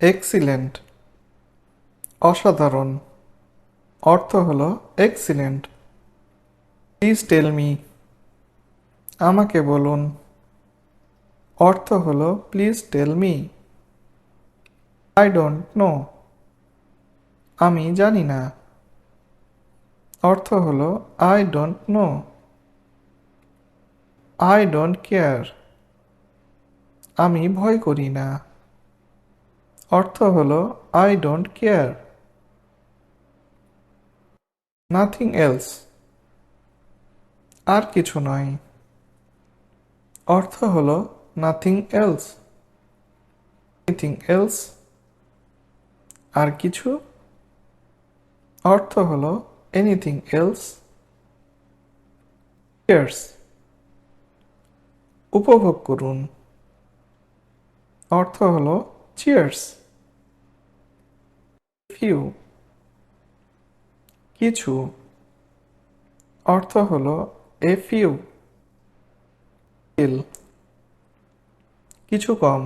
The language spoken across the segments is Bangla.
এক্সিলেন্ট অসাধারণ অর্থ হলো এক্সিলেন্ট। প্লিজ টেল মি আমাকে বলুন অর্থ হলো please tell me. I don't know আমি জানি না অর্থ হলো I don't know. I don't care আমি ভয় করি না অর্থ হলো I don't care. Nothing else আর কিছু নয় অর্থ হলো নাথিং এলস। এনিথিং এলস আর কিছু অর্থ হলো এনিথিং এলস। চিয়ার্স উপভোগ করুন অর্থ হলো চিয়ার্স। ফিউ কিছু অর্থ হলো এ ফিউ। কিছু কম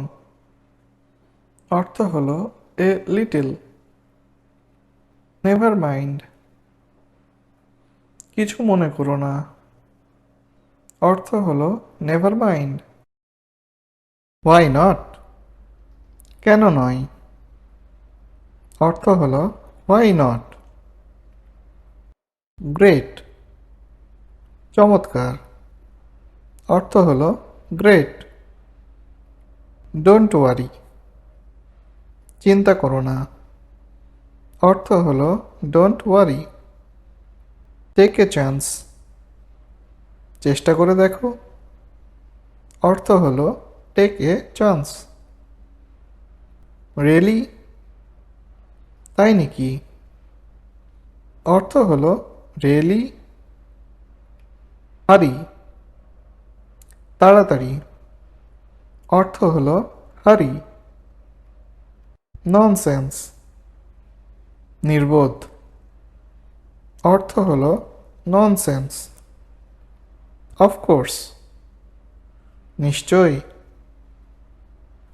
অর্থ হলো এ লিটল। নেভার মাইন্ড কিছু মনে করো না অর্থ হলো নেভার মাইন্ড। হোয়াই নট কেন নয় অর্থ হলো হোয়াই নট। গ্রেট চমৎকার অর্থ হলো গ্রেট। ডোন্ট ওয়ারি চিন্তা করো না অর্থ হলো don't worry. Take a chance চেষ্টা করে দেখো অর্থ হলো টেক এ চান্স। রিয়েলি তাই নাকি অর্থ হলো রিয়েলি। হারি তাড়াতাড়ি অর্থ হলো হারি। ননসেন্স নির্বোধ অর্থ হলো ননসেন্স। অফকোর্স নিশ্চয়ই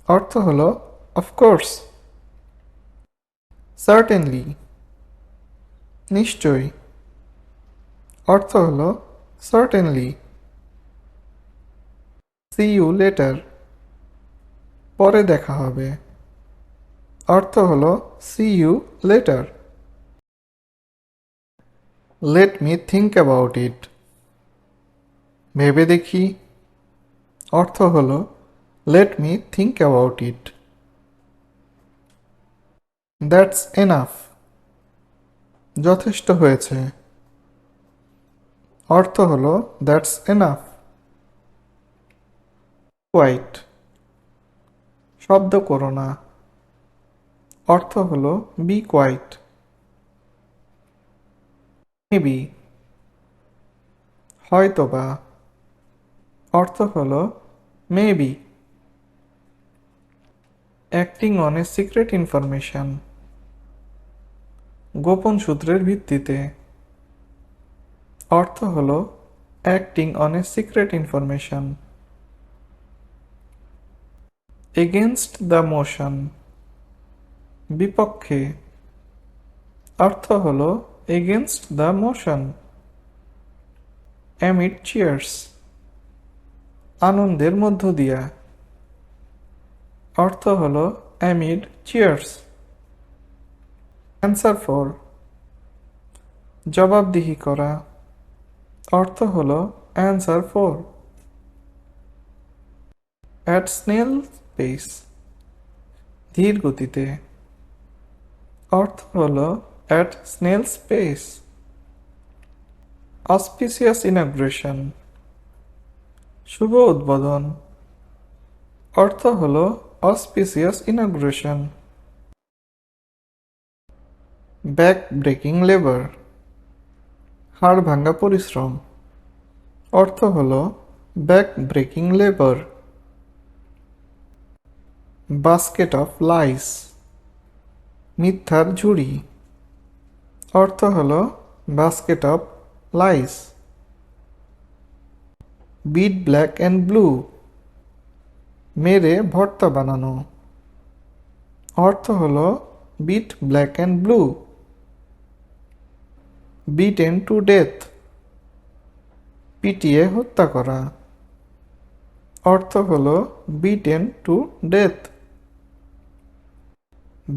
অর্থ হলো অফকোর্স। সার্টেনলি নিশ্চয়ই অর্থ হলো সার্টেনলি। সি ইউ লেটার পরে দেখা হবে অর্থ হলো see you later. Let me think about it ভেবে দেখি অর্থ হলো let me think about it. That's enough যথেষ্ট হয়েছে অর্থ হলো দ্যাটস এনাফ। কোয়াইট শব্দ করো না অর্থ হলো বি কোয়াইট। মেবি হয়তোবা অর্থ হলো maybe. Acting on a secret information গোপন সূত্রের ভিত্তিতে অর্থ হলো acting on a secret information. Against the motion বিপক্ষে অর্থ হলো against the motion. Amid cheers আনন্দের মধ্য দিয়া অর্থ হলো অ্যামিড চিয়ার্স। অ্যান্সার ফর জবাবদিহি করা অর্থ হলো answer for. At snail pace ধীর গতিতে অর্থ হলো at snail's pace. Auspicious ingression শুভ উদ্বোধন অর্থ হলো auspicious ingression. Back breaking labour হাড় ভাঙ্গা পরিশ্রম অর্থ হলো back breaking labour. Basket of lies মিথ্যার ঝুড়ি অর্থ হলো basket of lies. Beat black and blue মেরে ভর্তা বানানো অর্থ হলো beat black and blue, beaten to death, পিটিয়ে হত্যা করা। অর্থ হলো beaten to death.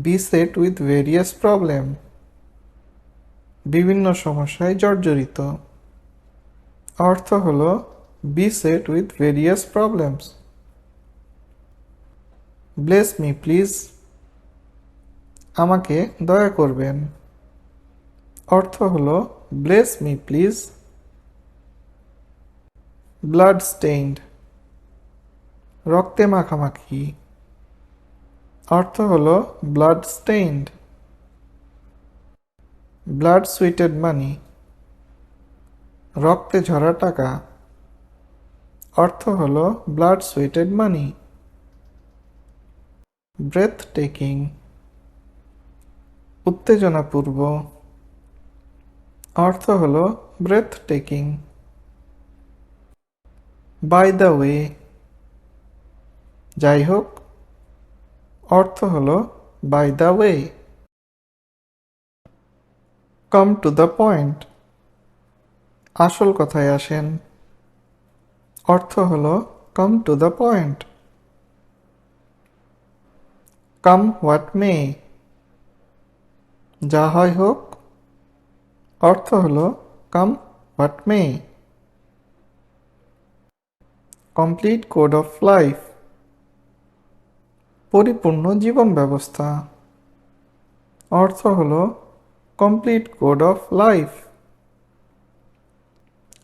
Beset with various problem, বিভিন্ন সমস্যায় জর্জরিত। অর্থ হলো beset with various problems. Bless me please, আমাকে দয়া করবেন। অর্থ হলো bless me please. Blood stained, রক্তে মাখামাখি। অর্থ হলো blood stained. Blood sweated money, রক্তে ঝরা টাকা। অর্থ হলো blood sweated money. Breathtaking, উত্তেজনাপূর্ব। অর্থ হলো breathtaking. By the way, যাই হোক। অর্থ হলো by the way. Come to the point, আসল কথায় আসেন। অর্থ হলো come to the point. Come what may, যা হয় হোক। অর্থ হলো come what may. Complete code of life, পরিপূর্ণ জীবন ব্যবস্থা। অর্থ হলো complete code of life.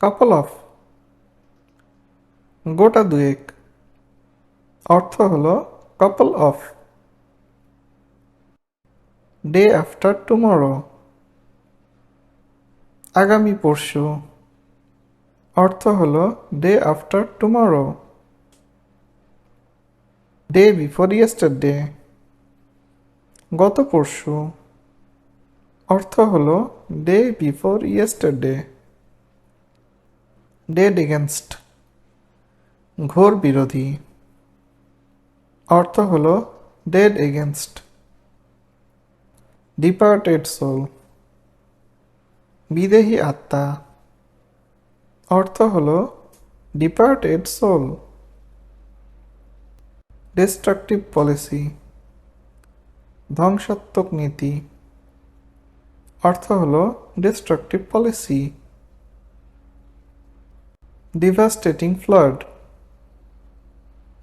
Couple of, গোটা দুয়েক। অর্থ হলো couple of. Day after tomorrow, আগামী পরশু। অর্থ হলো day after tomorrow. Day before yesterday, গত পরশু। অর্থ হলো day before yesterday. Dead against, ঘোর বিরোধী। অর্থ হলো ডেড এগেনস্ট। ডিপার্টেড সোল, বিদেহী আত্মা। অর্থ হলো ডিপার্টেড সোল। ডিস্ট্রাকটিভ পলিসি, ধ্বংসাত্মক নীতি। অর্থ হলো ডিস্ট্রাকটিভ পলিসি। ডিভাস্টেটিং ফ্লাড,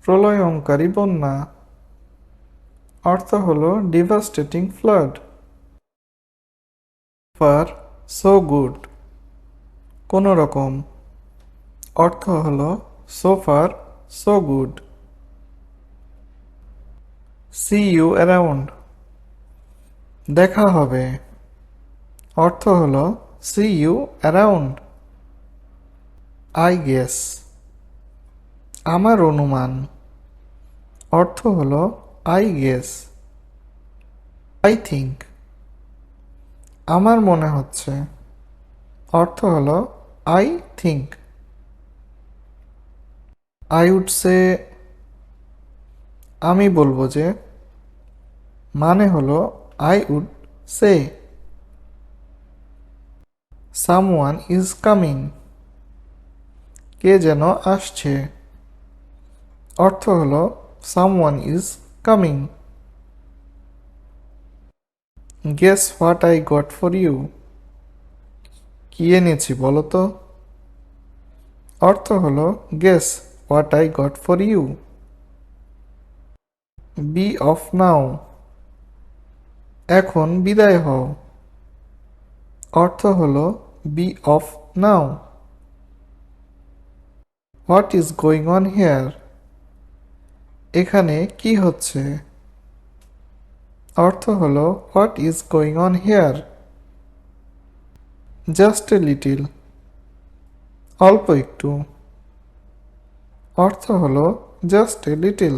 প্রলয়ঙ্কারী বন্যা। অর্থ হলো devastating flood. Far so good, কোনো রকম। অর্থ হলো so far so good. See you around, দেখা হবে। অর্থ হলো see you around. I guess, আমার অনুমান। অর্থ হলো আই গেস। আই থিঙ্ক, আমার মনে হচ্ছে। অর্থ হলো I think. I would say, আমি বলবো যে। মানে হলো I would say. Someone is coming, কে যেন আসছে। অর্থ হলো someone is coming. Guess what I got for you, কি এনেছি বলো তো। অর্থ হলো guess what I got for you. Be off now, এখন বিদায় হও। অর্থ হলো be off now. What is going on here, এখানে কি হচ্ছে। অর্থ হলো what is going on here. Just a little, অল্প একটু। অর্থ হলো জাস্ট এ লিটিল।